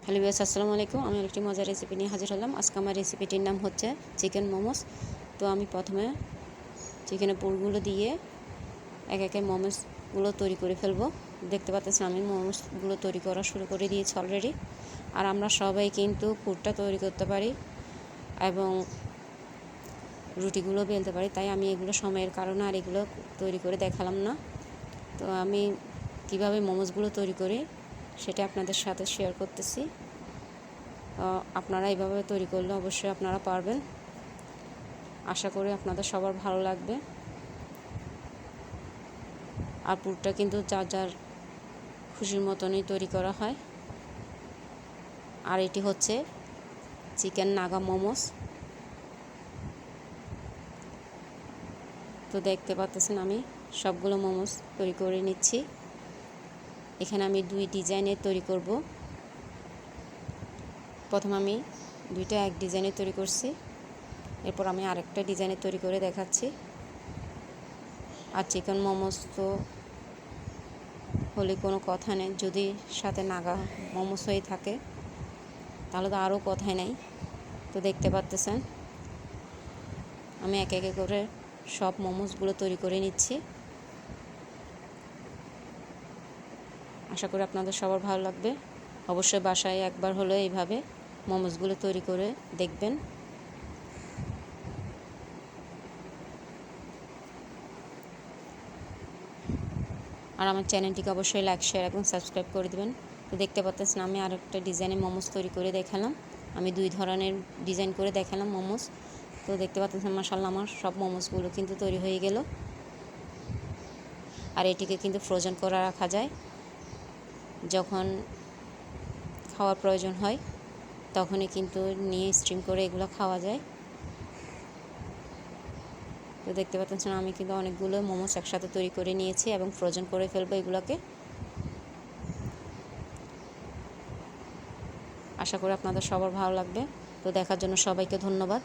Hello viewers, আসসালামু আলাইকুম। আমি আরেকটি মজার রেসিপি নিয়ে হাজির হলাম। আজকে আমার রেসিপিটির নাম হচ্ছে চিকেন মোমোস। তো আমি প্রথমে চিকেনের পুরগুলো দিয়ে এক একে মোমোসগুলো তৈরি করে ফেলবো। দেখতে পাচ্ছেন আমি মোমোসগুলো তৈরি করা শুরু করে দিয়েছি অলরেডি। আর আমরা সবাই কিন্তু পুরটা তৈরি করতে পারি এবং রুটিগুলো বেলতে পারি, তাই আমি এগুলো সময়ের কারণে আর এগুলো তৈরি করে দেখালাম না। তো আমি কিভাবে মোমোসগুলো তৈরি করি সেটা আপনাদের সাথে শেয়ার করতেছি। আপনারা এইভাবে তৈরি করলে অবশ্যই আপনারা পারবেন। আশা করি আপনাদের সবার ভালো লাগবে। আর পুরটা কিন্তু যার যার খুশির মতনই তৈরি করা হয়। আর এটি হচ্ছে চিকেন নাগা মোমোস। তো দেখতে পাচ্ছেন আমি সবগুলো মোমোস তৈরি করে নিচ্ছি। এখানে আমি 2 ডিজাইনের তৈরি করব। প্রথম আমি দুইটা এক ডিজাইনে তৈরি করছি, এরপর আমি আরেকটা ডিজাইনে তৈরি করে দেখাচ্ছি। আর চিকেন মোমোস তো হলে কোনো কথা নেই, যদি সাথে নাগা মোমোস হয়ে থাকে তাহলে তো আরও কথাই নেই। তো দেখতে পাচ্ছেন আমি এক একে করে সব মোমোসগুলো তৈরি করে নিচ্ছি। আশা করি আপনাদের সবার ভালো লাগবে। অবশ্যই বাসায় একবার হলেও এইভাবে মোমোসগুলো তৈরি করে দেখবেন। আর আমার চ্যানেলটিকে অবশ্যই লাইক, শেয়ার এবং সাবস্ক্রাইব করে দেবেন। তো দেখতে পাচ্ছেন আমি আরেকটা ডিজাইনে মোমোস তৈরি করে দেখালাম। আমি 2 ধরনের ডিজাইন করে দেখালাম মোমোস। তো দেখতে পাচ্ছেন মাশাআল্লাহ আমার সব মোমোসগুলো কিন্তু তৈরি হয়ে গেল। আর এটিকে কিন্তু ফ্রোজেন করে রাখা যায়, যখন খাওয়ার প্রয়োজন হয় তখনই কিন্তু নিয়ে স্টিম করে এগুলো খাওয়া যায়। তো দেখতে পাচ্ছেন আমি কিন্তু অনেকগুলো মোমোস একসাথে তৈরি করে নিয়েছি এবং ফ্রোজেন করে ফেলবো এগুলোকে। আশা করি আপনাদের সবার ভালো লাগবে। তো দেখার জন্য সবাইকে ধন্যবাদ।